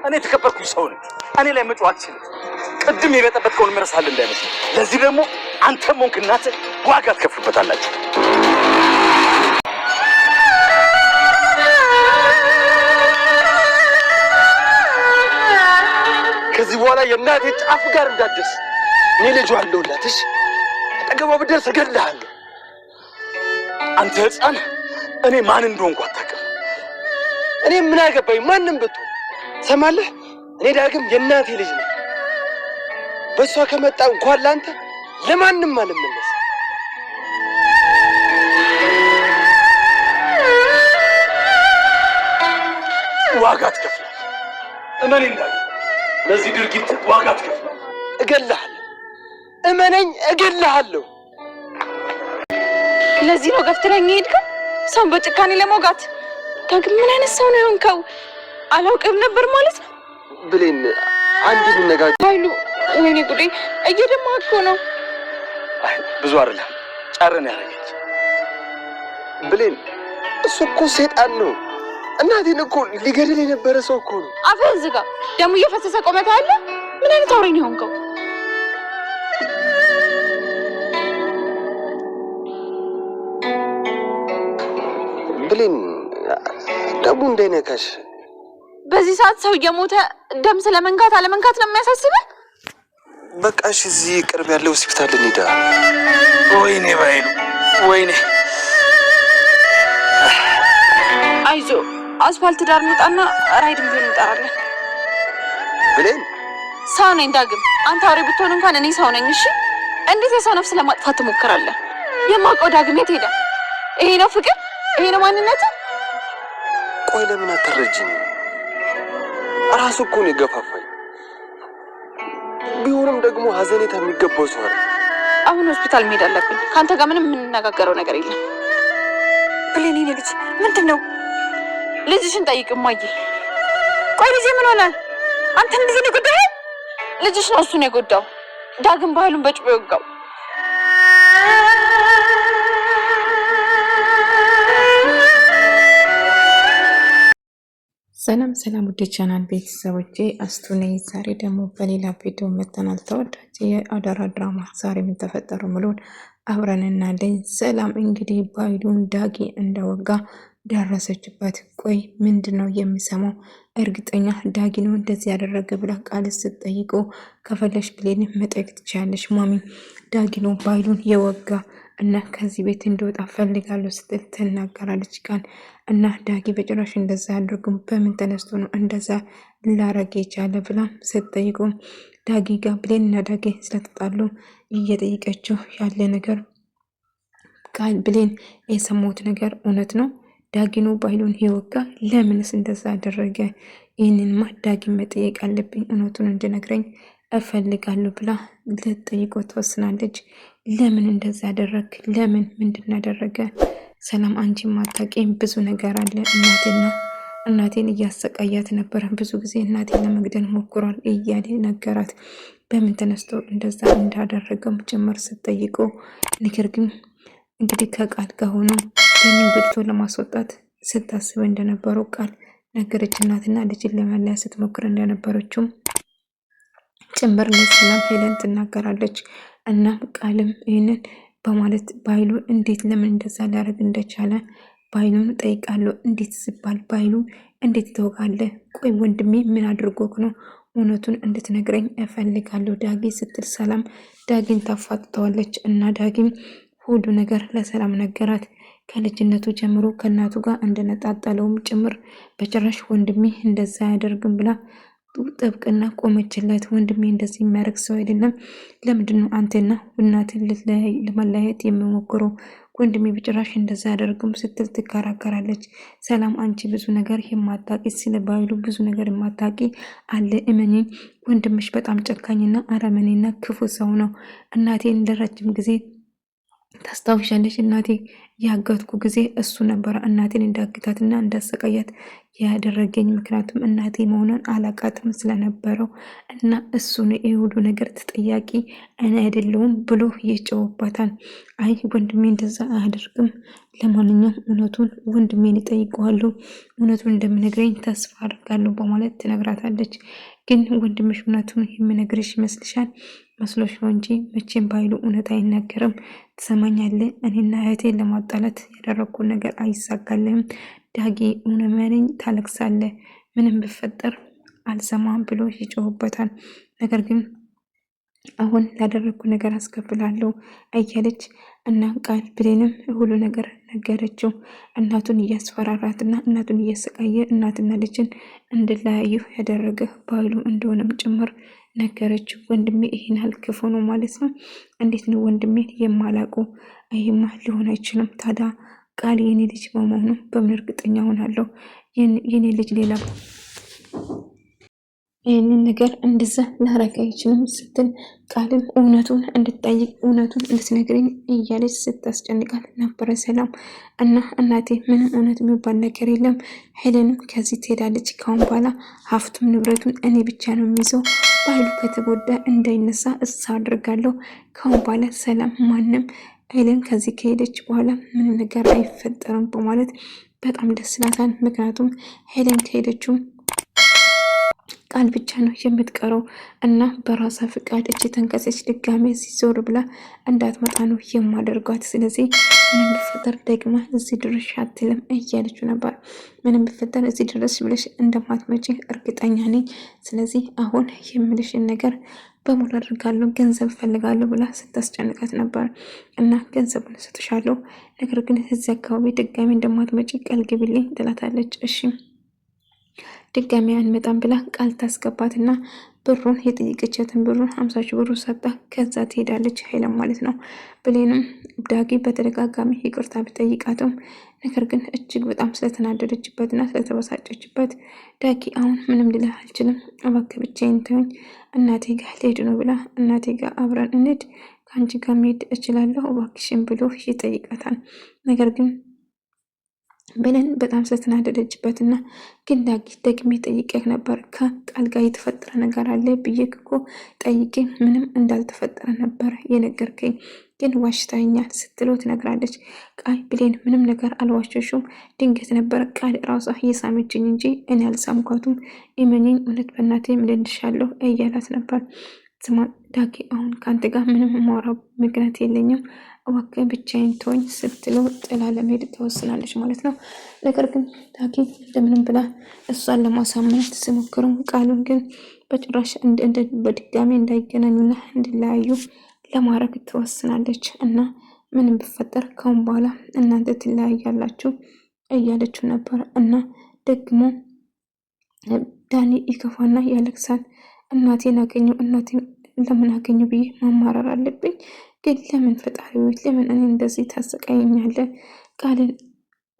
እኔ ተከበርኩ ሰው ነኝ። እኔ ላይ መጫወት አትችልም። ቅድም የበጠበጥከውን መረሳል እንዳይመስል። ለዚህ ደግሞ አንተም ሆንክ እናትህ ዋጋ ትከፍሉበታላችሁ። ከዚህ በኋላ የእናቴ ጫፍ ጋር እንዳትደርስ። እኔ ልጇ አለሁላት። እሺ አጠገቧ ብደርስ እገድልሃለሁ። አንተ ሕፃን እኔ ማን እንደሆንኩ አታውቅም። እኔ ምን አገባኝ? ማንም ብትሆን ሰማለህ? እኔ ዳግም የእናቴ ልጅ ነኝ። በሷ ከመጣ እንኳን ላንተ ለማንም አልመለስ። ዋጋ ትከፍላለህ። እመኔ እንዳለ ለዚህ ድርጊት ዋጋ ትከፍላለህ። እገልሃለሁ። እመነኝ፣ እገልሃለሁ። ለዚህ ነው ገፍትረኝ ሄድከው? ሰውን በጭካኔ ለመውጋት። ዳግም ምን አይነት ሰው ነው የሆንከው? አላውቅም ነበር ማለት ነው። ብሌን አንድ ነገር ኃይሉ፣ ወይኔ ጉዴ፣ እየደማህ እኮ ነው። ብዙ አይደለም ጫረን ያደረገች ብሌን። እሱ እኮ ሰይጣን ነው። እናቴን እኮ ሊገድል የነበረ ሰው እኮ ነው። አፍህን ዝጋ። ደሙ እየፈሰሰ ቆመታ አለ። ምን አይነት አውሬ ነው የሆንከው? ብሌን ደሙ እንዳይነካሽ። በዚህ ሰዓት ሰው እየሞተ ደም ስለመንካት አለመንካት ነው የሚያሳስበህ? በቃ እሺ፣ እዚህ ቅርብ ያለው ሆስፒታል እንሂዳ። ወይኔ ባይሉ፣ ወይኔ። አይዞ፣ አስፋልት ዳር እንውጣና ራይድም ቢሆን እንጠራለን። ብሌን ሰው ነኝ ዳግም። አንተ አውሬ ብትሆን እንኳን እኔ ሰው ነኝ። እሺ፣ እንዴት የሰው ነፍስ ለማጥፋት ትሞክራለህ? የማውቀው ዳግም የት ሄደ? ይሄ ነው ፍቅር? ይሄ ነው ማንነት? ቆይ ለምን አትረጅኝ? ራሱ እኮ ነው የገፋፋኝ። ቢሆንም ደግሞ ሀዘኔታ የሚገባው ሰው አይደል? አሁን ሆስፒታል መሄድ አለብን። ከአንተ ጋር ምንም የምንነጋገረው ነገር የለም። ብሌን የኔ ልጅ ምንድን ነው? ልጅሽን ጠይቅ እማዬ። ቆይ ልጄ ምን ሆነ? አንተ እንደዚህ ነው የጎዳኸው? ልጅሽ ነው እሱን የጎዳው። ዳግም ባህሉን በጭቦ የወጋው። ሰላም ሰላም፣ ውድ ቻናል ቤተሰቦቼ አስቱ ነኝ። ዛሬ ደግሞ በሌላ ቪዲዮ መጥተናል። ተወዳጅ የአደራ ድራማ ዛሬ ምን ተፈጠረ ሙሉውን አብረን እናያለን። ሰላም እንግዲህ ባይሉን ዳጊ እንደወጋ ደረሰችበት። ቆይ ምንድን ነው የሚሰማው? እርግጠኛ ዳጊ ነው እንደዚህ ያደረገ ብላ ቃል ስትጠይቆ ከፈለሽ ብሌን መጠየቅ ትችያለሽ ማሚ፣ ዳጊ ነው ባይሉን የወጋ እና ከዚህ ቤት እንደወጣ ፈልጋለሁ ስትል ትናገራለች ቃል። እና ዳጊ በጭራሽ እንደዛ አድርጉም፣ በምን ተነስቶ ነው እንደዛ ላረግ የቻለ ብላ ስትጠይቁ ዳጊ ጋር ብሌን እና ዳጊ ስለተጣሉ እየጠየቀችው ያለ ነገር ቃል ብሌን የሰማሁት ነገር እውነት ነው? ዳጊ ነው ባይሉን የወጋ? ለምንስ እንደዛ አደረገ? ይህንንማ ዳጊ መጠየቅ አለብኝ፣ እውነቱን እንድነግረኝ እፈልጋለሁ ብላ ልትጠይቆ ትወስናለች። ለምን እንደዛ አደረግ? ለምን ምንድን ያደረገ? ሰላም አንቺ ማታውቂም ብዙ ነገር አለ። እናቴን እያሰቃያት ነበር። ብዙ ጊዜ እናቴን ለመግደል ሞክሯል እያለ ነገራት። በምን ተነስቶ እንደዛ እንዳደረገም ጭምር ስትጠይቆ ነገር ግን እንግዲህ ከቃል ጋር ሆኖ ደምን ግድቶ ለማስወጣት ስታስብ እንደነበረው ቃል ነገረች። እናትና ልጅን ለመለያ ስትሞክር እንደነበረችውም ጭምር ለሰላም ሄለን ትናገራለች። እናም ቃልም ይህንን በማለት ባይሉ እንዴት ለምን እንደዛ ሊያደርግ እንደቻለ ባይሉን ጠይቃለሁ። እንዴት ሲባል ባይሉ እንዴት ትወጋለህ? ቆይ ወንድሜ ምን አድርጎክ ነው? እውነቱን እንድትነግረኝ እፈልጋለሁ ዳጊ ስትል ሰላም ዳጊን ታፋጥተዋለች። እና ዳጊም ሁሉ ነገር ለሰላም ነገራት። ከልጅነቱ ጀምሮ ከእናቱ ጋር እንደነጣጠለውም ጭምር በጭራሽ ወንድሜ እንደዛ አያደርግም ብላ ጥብቅና ቆመችለት። ወንድሜ እንደዚህ የሚያደርግ ሰው አይደለም። ለምንድን ነው አንተና እናትን ለመለያየት የሚሞክረው? ወንድሜ በጭራሽ እንደዛ አያደርግም ስትል ትከራከራለች። ሰላም አንቺ ብዙ ነገር የማታቂ ስለ ባይሉ ብዙ ነገር የማታቂ አለ። እመኚኝ ወንድምሽ በጣም ጨካኝና አረመኔና ክፉ ሰው ነው። እናቴን ለረጅም ጊዜ ታስታውሻለሽ እናቴ ያገትኩ ጊዜ እሱ ነበረ እናቴን እንዳግታትና እንዳሰቃያት ያደረገኝ። ምክንያቱም እናቴ መሆኗን አላቃትም ስለነበረው እና እሱን የሁሉ ነገር ተጠያቂ እኔ አይደለሁም ብሎ ይጨውባታል። አይ ወንድሜ እንደዛ አያደርግም፣ ለማንኛውም እውነቱን ወንድሜን ይጠይቀዋሉ፣ እውነቱን እንደምነግረኝ ተስፋ አድርጋለሁ በማለት ትነግራታለች። ግን ወንድምሽ እውነቱን የምነግርሽ ይመስልሻል? መስሎሽ ነው እንጂ መቼም ባይሉ እውነት አይናገርም። ትሰማኛለህ? እኔና እህቴን ለማጣላት ያደረግኩት ነገር አይሳካልም። ዳጊ እውነመነኝ፣ ታለቅሳለህ። ምንም ብፈጠር አልሰማም ብሎ ይጮህበታል። ነገር ግን አሁን ላደረግኩ ነገር አስከፍላለሁ እያለች እና ቃል ብሌንም ሁሉ ነገር ነገረችው። እናቱን እያስፈራራትና እናቱን እያሰቃየ እናትና ልጅን እንድለያዩ ያደረገ ባይሉ እንደሆነም ጭምር ነገረችው። ወንድሜ ይሄን ያህል ክፉ ነው ማለት ነው? እንዴት ነው ወንድሜን የማላቁ? ይህማ ሊሆን አይችልም። ታዲያ ቃል የኔ ልጅ በመሆኑ በምን እርግጠኛ ሆናለሁ? የኔ ልጅ ሌላ ይህንን ነገር እንደዛ ላረግ አይችልም ስትል ቃልም እውነቱን እንድትጠይቅ እውነቱን እንድትነግረኝ እያለች ስታስጨንቃት ነበረ ሰላም። እና እናቴ ምንም እውነት የሚባል ነገር የለም፣ ሄለንም ከዚህ ትሄዳለች። ካሁን በኋላ ሀብቱም ንብረቱን እኔ ብቻ ነው የሚይዘው፣ ባይሉ ከተጎዳ እንዳይነሳ እሳ አድርጋለሁ። ካሁን በኋላ ሰላም ማንም ሄለን ከዚህ ከሄደች በኋላ ምንም ነገር አይፈጠርም በማለት በጣም ደስ ይላታል። ምክንያቱም ሄለን ከሄደችው ቃል ብቻ ነው የምትቀረው እና በራሷ ፍቃድ እጅ ተንከሰች ድጋሜ ሲዞር ብላ እንዳትመጣ ነው የማደርጓት። ስለዚህ ምንም ቢፈጠር ደግማ እዚህ ድረስ አትልም እያለችው ነበር። ምንም ቢፈጠር እዚህ ድረስ ብለሽ እንደማትመጪ እርግጠኛ ነኝ። ስለዚህ አሁን የምልሽን ነገር በሙሉ አድርጋለሁ፣ ገንዘብ ፈልጋለሁ ብላ ስታስጨንቃት ነበር። እና ገንዘቡን እሰጥሻለሁ፣ ነገር ግን እዚህ አካባቢ ድጋሜ እንደማትመጪ ቃል ግቢልኝ ትላታለች። እሺ ድጋሚ አንመጣም ብላ ቃል ታስገባትና ብሩን የጠየቀቻትን ብሩን 50 ሺህ ብሩ ሰጣ። ከዛ ትሄዳለች ሄለን ማለት ነው። ብሌንም ዳጊ በተደጋጋሚ ይቅርታ ቢጠይቃትም ነገር ግን እጅግ በጣም ስለተናደደችበትና ስለተበሳጨችበት ዳጊ አሁን ምንም ልልህ አልችልም፣ እባክህ ብቻዬን ተወኝ፣ እናቴ ጋር ልሄድ ነው ብላ እናቴ ጋር አብረን እንሂድ፣ ከአንቺ ጋር መሄድ እችላለሁ እባክሽን ብሎ ይጠይቃታል። ነገር ግን ብለን በጣም ስለተናደደችበት እና ግን ዳጊ ደግሜ ጠይቄህ ነበር፣ ከቃል ጋር የተፈጠረ ነገር አለ ብዬሽ እኮ ጠይቄ ምንም እንዳልተፈጠረ ነበር የነገርከኝ፣ ግን ዋሽታኛል ስትለው ትነግራለች። ቃል ብሌን ምንም ነገር አልዋሸሽም፣ ድንገት ነበር ቃል ራሷ እየሳመችኝ እንጂ እኔ አልሳምኳቱም፣ እመኚኝ፣ እውነት በእናቴ ምልልሻለሁ እያላት ነበር። ስማ ዳጊ አሁን ከአንተ ጋር ምንም የማወራው ምክንያት የለኝም፣ እባክህ ብቻዬን ተወኝ ስትለው ጥላ ለመሄድ ተወስናለች ማለት ነው። ነገር ግን ዳጊ እንደምንም ብላ እሷን ለማሳመን ስትሞክርም ቃሉን ግን በጭራሽ በድጋሚ እንዳይገናኙና እንዲለያዩ ለማድረግ ትወስናለች። እና ምንም ብፈጠር ካሁን በኋላ እናንተ ትለያያላችሁ እያለችው ነበር። እና ደግሞ ዳኒ ይከፋና ያለቅሳል። እናቴን አገኘው፣ እናቴን ለምን አገኘው ብዬ ማማረር አለብኝ፣ ግን ለምን ፈጣሪ ወይ ለምን እኔ እንደዚህ ታሰቃየኛለህ? ቃልን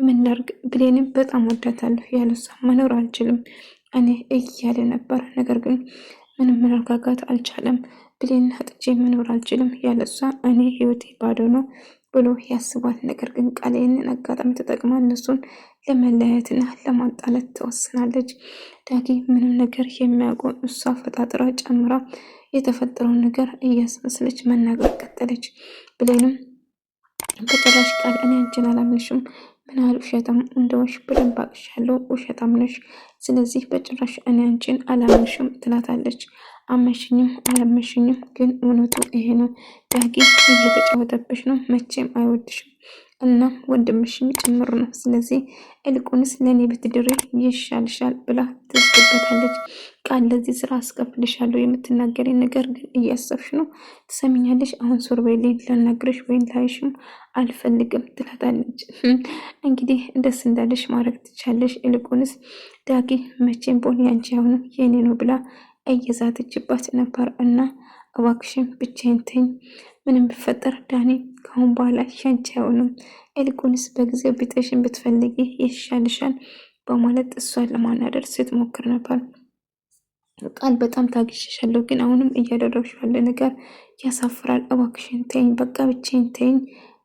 ምን ላድርግ? ብሌንም በጣም ወዳታለሁ፣ ያለሷ መኖር አልችልም እኔ እያለ ነበር። ነገር ግን ምንም መረጋጋት አልቻለም። ብሌን አጥቼ መኖር አልችልም፣ ያለሷ እኔ ህይወቴ ባዶ ነው ብሎ ያስባል። ነገር ግን ቃል ይህንን አጋጣሚ ተጠቅማ እነሱን ለመለያየትና ለማጣላት ትወስናለች። ዳጊ ምንም ነገር የሚያውቀው እሷ ፈጣጥራ ጨምራ የተፈጠረውን ነገር እያስመስለች መናገር ቀጠለች። ብሌንም በጭራሽ ቃል እኔ አንቺን አላምንሽም፣ ምን ያህል ውሸታም እንደሆንሽ በደንብ አውቅሻለሁ፣ ውሸታም ነሽ፣ ስለዚህ በጭራሽ እኔ አንቺን አላምንሽም ትላታለች። አመሽኝም አላመሽኝም ግን እውነቱ ይሄ ነው፣ ዳጊ እየተጫወተብሽ ነው፣ መቼም አይወድሽም እና ወንድምሽም ጭምር ነው፣ ስለዚህ እልቁንስ ለእኔ ብትድሬ ይሻልሻል ብላ ትዝግበታለች። ቃል ለዚህ ስራ አስከፍልሻለሁ፣ የምትናገረኝ ነገር ግን እያሰብሽ ነው፣ ትሰሚኛለሽ? አሁን ሱር በሌን ላናግረሽ ወይም ላይሽም አልፈልግም ትላታለች። እንግዲህ ደስ እንዳለሽ ማድረግ ትቻለሽ፣ እልቁንስ ዳጊ መቼም ቦን ያንቺ አሁንም የኔ ነው ብላ እየዛተችባት ነበር። እና እባክሽን ብቻዬን ተይኝ፣ ምንም ቢፈጠር ዳኒ ከአሁን በኋላ ያንቺ አይሆንም፣ ይልቁንስ በጊዜው ቢጠሽን ብትፈልጊ ይሻልሻል በማለት እሷን ለማናደር ስትሞክር ነበር። ቃል በጣም ታግሼሻለሁ፣ ግን አሁንም እያደረግሽ ያለ ነገር ያሳፍራል፣ እባክሽን ተይኝ፣ በቃ ብቻዬን ተይኝ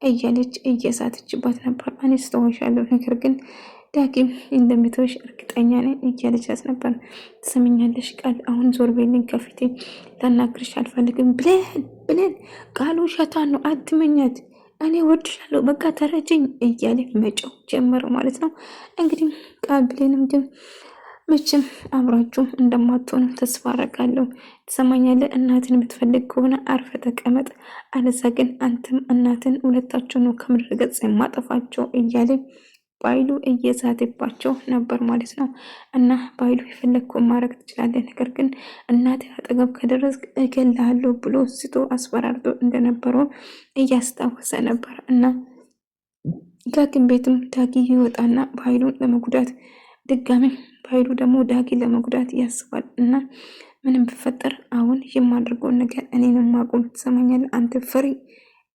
እያለች እየሳተችባት ነበር። እኔ ስተዋሻለሁ፣ ነገር ግን ዳጊም እንደምትወሽ እርግጠኛ ነኝ እያለቻት ነበር። ትሰምኛለሽ ቃል፣ አሁን ዞር በልኝ ከፊቴ፣ ላናግርሽ አልፈልግም ብለን ቃሉ ውሸቷን ነው፣ አትመኛት፣ እኔ ወድሻለሁ፣ በቃ ተረጅኝ እያለ መጮህ ጀመረ ማለት ነው። እንግዲህ ቃል ብሌንም ግን መቼም አብራችሁ እንደማትሆኑ ተስፋ አደርጋለሁ። ትሰማኛለህ? እናትን የምትፈልግ ከሆነ አርፈ ተቀመጥ፣ አለዛ ግን አንተም እናትን ሁለታችሁ ነው ከምድረ ገጽ የማጠፋቸው እያለ ባይሉ እየዛተባቸው ነበር ማለት ነው። እና ባይሉ የፈለግከውን ማድረግ ትችላለህ፣ ነገር ግን እናቴ አጠገብ ከደረስክ እገልሃለሁ ብሎ ስቶ አስፈራርቶ እንደነበረው እያስታወሰ ነበር። እና ዳግም ቤትም ዳጊ ይወጣና ባይሉን ለመጉዳት ድጋሚ ባይሉ ደግሞ ዳጊ ለመጉዳት ያስባል። እና ምንም ብፈጠር አሁን የማድርገውን ነገር እኔንም ማቆም ትሰማኛለህ? አንተ ፍሬ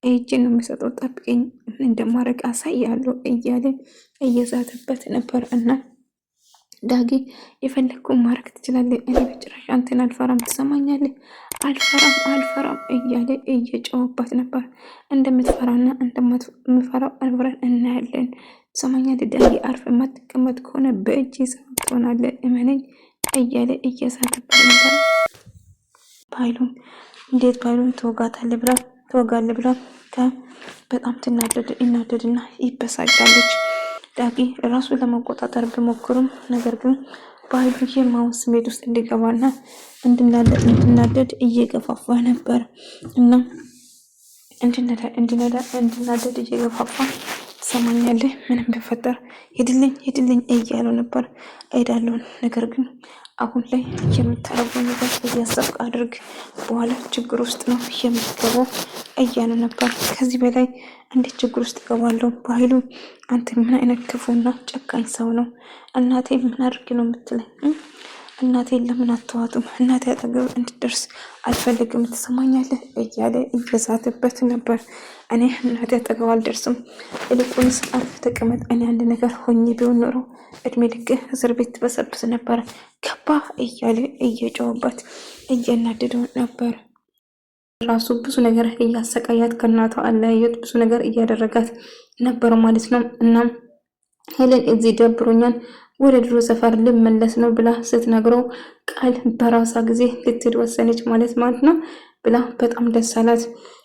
እጅን ነው የሚሰጠው፣ ጠብቀኝ፣ ምን እንደማድረግ አሳያለሁ እያለ እየዛተበት ነበር። እና ዳጊ የፈለግኩን ማድረግ ትችላለህ፣ እኔ በጭራሽ አንተን አልፈራም፣ ትሰማኛለህ? አልፈራም እያለ እየጨወባት ነበር። እንደምትፈራና እንደምትፈራው አብረን እናያለን። ትሰማኛለህ? ዳጊ አርፈ የማትቀመጥ ከሆነ በእጅ ሰበብ ትሆናለህ፣ እመነኝ እያለ እየሳተበት ነበር። ባይሉም እንዴት ባይሉን ትወጋለህ ብላ በጣም እናደድና ይበሳጫለች። ዳጊ ራሱን ለመቆጣጠር ቢሞክሩም ነገር ግን ባይሉ የማውን ስሜት ውስጥ እንዲገባና እንድናደድ እየገፋፋ ነበር። እና እንድናደድ እየገፋፋ ትሰማኛለህ? ምንም ቢፈጠር ሄድልኝ እያለው ነበር። እሄዳለሁን፣ ነገር ግን አሁን ላይ የምታረገው ነገር እያሰብክ አድርግ፣ በኋላ ችግር ውስጥ ነው የምትገባው እያለ ነበር። ከዚህ በላይ እንዴት ችግር ውስጥ እገባለሁ? በኃይሉ አንተ ምን አይነት ክፉና ጨካኝ ሰው ነው? እናቴ ምን አድርግ ነው የምትለኝ? እናቴ ለምን አትዋጡም? እናቴ አጠገብ እንድደርስ አልፈልግም፣ ትሰማኛለህ? እያለ እየዛተበት ነበር። እኔ እናቴ አጠገብ አልደርስም፣ ይልቁንስ አርፈህ ተቀመጥ። እኔ አንድ ነገር ሆኜ ቢሆን ኖሮ እድሜ ልክ እስር ቤት ትበሰብስ ነበር፣ ገባ? እያለ እየጮኸበት እየናደደው ነበር። ራሱ ብዙ ነገር እያሰቃያት ከእናቷ አለያየት ብዙ ነገር እያደረጋት ነበር ማለት ነው። እና ሄለን እዚህ ደብሮኛል ወደ ድሮ ሰፈር ልመለስ ነው ብላ ስትነግረው ቃል በራሷ ጊዜ ልትሄድ ወሰነች ማለት ነው ብላ በጣም ደስ አላት።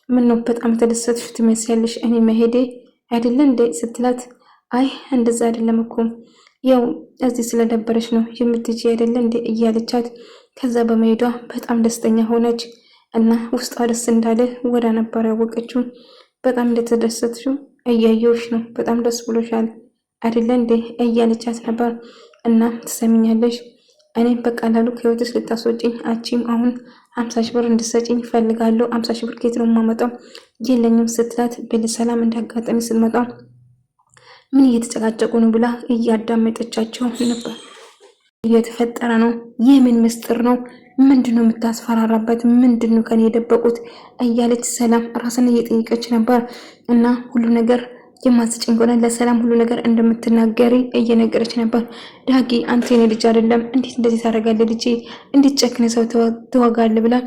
ምን ነው በጣም ተደሰትሽ ትመስያለሽ፣ እኔ መሄዴ አይደለ እንዴ ስትላት፣ አይ እንደዛ አይደለም እኮ ያው እዚህ ስለደበረች ነው የምትጂ አይደለ እንዴ እያለቻት፣ ከዛ በመሄዷ በጣም ደስተኛ ሆነች። እና ውስጧ ደስ እንዳለ ወዳ ነበር ያወቀችው። በጣም እንደተደሰትሽው እያየሁሽ ነው፣ በጣም ደስ ብሎሻል አይደለ እንዴ እያለቻት ነበር። እና ትሰሚኛለሽ፣ እኔ በቀላሉ ከህይወትሽ ልታስወጪኝ አቺም አሁን 50 ሺህ ብር እንድትሰጪኝ ፈልጋለሁ። 50 ሺህ ብር ከየት ነው የማመጣው? የለኝም ስትላት፣ በሰላም እንዳጋጣሚ ስትመጣ ምን እየተጨቃጨቁ ነው ብላ እያዳመጠቻቸው ነበር። እየተፈጠረ ነው፣ የምን ምስጢር ነው? ምንድነው የምታስፈራራበት? ምንድነው ከኔ የደበቁት? እያለች ሰላም ራስን እየጠየቀች ነበር። እና ሁሉ ነገር የማስጭኝ ከሆነ ለሰላም ሁሉ ነገር እንደምትናገሪ እየነገረች ነበር። ዳጊ አንተ የኔ ልጅ አይደለም፣ እንዴት እንደዚህ ታደርጋለህ? ልጄ እንዴት ጨክነ ሰው ትወጋለህ? ብላ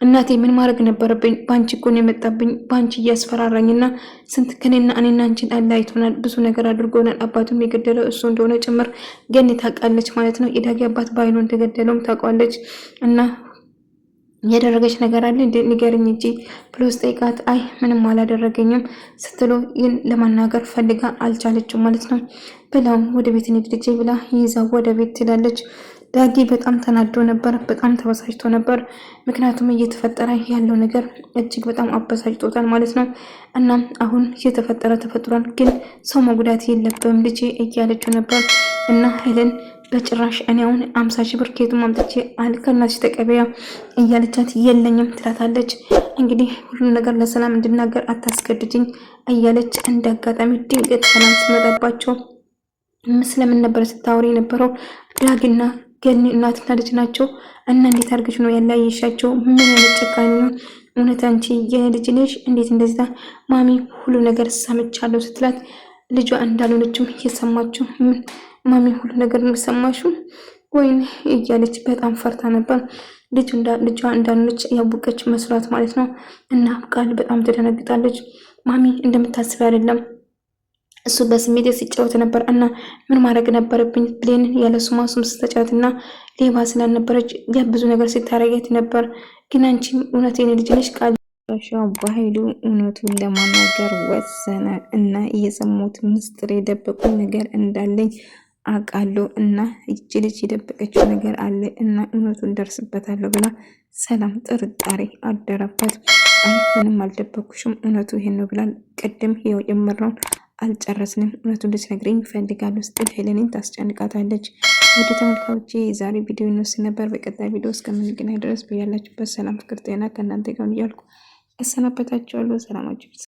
እናቴ ምን ማድረግ ነበረብኝ? ባንቺ እኮ ነው የመጣብኝ፣ ባንቺ እያስፈራራኝና ስንት ከኔና እኔና አንቺን አላይቶናል፣ ብዙ ነገር አድርጎናል። አባቱም የገደለው እሱ እንደሆነ ጭምር ገኒ ታውቃለች ማለት ነው። የዳጊ አባት ባይኑን እንደገደለውም ታውቃለች። እና ያደረገች ነገር አለ እንዴ ንገረኝ እንጂ ብሎ ስጠይቃት፣ አይ ምንም አላደረገኝም ስትሎ ይህን ለማናገር ፈልጋ አልቻለችም ማለት ነው። ብላው ወደ ቤት ንግድጄ ብላ ይዛው ወደ ቤት ትላለች። ዳጊ በጣም ተናዶ ነበር፣ በጣም ተበሳጭቶ ነበር። ምክንያቱም እየተፈጠረ ያለው ነገር እጅግ በጣም አበሳጭቶታል ማለት ነው። እናም አሁን እየተፈጠረ ተፈጥሯል፣ ግን ሰው መጉዳት የለብም ልጄ እያለችው ነበር። እና ሄለን በጭራሽ እኔ አሁን 50 ሺህ ብር ከየቱም አምጥቼ አልከናች ተቀበያ እያለቻት የለኝም ትላታለች። እንግዲህ ሁሉም ነገር ለሰላም እንድናገር አታስገድጅኝ እያለች እንዳጋጣሚ ድንገት ሰላም ትመጣባቸው። ስለምን ነበር ስታወሪ የነበረው? ዳጊና ገኒ እናትና ልጅ ናቸው እና እንዴት አድርገሽ ነው ያላየሻቸው? ምን አይነት ጨካኝ ነው? እውነት አንቺ የኔ ልጅ ነሽ? እንዴት እንደዛ? ማሚ ሁሉ ነገር ሰምቻለሁ ስትላት፣ ልጇ እንዳልሆነችም እየሰማችሁ ማሚ ሁሉ ነገር ነው ሰማሽው ወይኔ እያለች በጣም ፈርታ ነበር። ልጇ እንዳልሆነች ያወቀች መስሏት ማለት ነው። እና ቃል በጣም ትደነግጣለች። ማሚ እንደምታስብ አይደለም። እሱ በስሜት ሲጫወት ነበር እና ምን ማድረግ ነበረብኝ? ብሌን ያለ ስሟ ስም ስትጫወትና ሌባ ስላልነበረች ብዙ ነገር ሲታረጋት ነበር። ግን አንቺም እውነቴን ልጅ ነሽ ቃል በኃይሉ እውነቱን ለማናገር ወሰነ እና እየሰሙት ምስጢር የደበቁ ነገር እንዳለኝ አውቃለሁ እና ይቺ ልጅ የደበቀችው ነገር አለ እና እውነቱን ደርስበታለሁ ብላ ሰላም ጥርጣሬ አደረበት። አይ ምንም አልደበኩሽም፣ እውነቱ ይሄን ነው ብላል። ቅድም ይኸው የምራውን አልጨረስንም፣ እውነቱን ልትነግረኝ እፈልጋለሁ ስትል ሄለንን ታስጨንቃታለች። ወደ ተመልካዮቼ የዛሬ ቪዲዮ ይመስል ነበር። በቀጣይ ቪዲዮ እስከምንገናኝ ድረስ በያላችሁበት ሰላም፣ ፍቅር፣ ጤና ከእናንተ ጋር እያልኩ እሰናበታችኋለሁ። ሰላማችሁ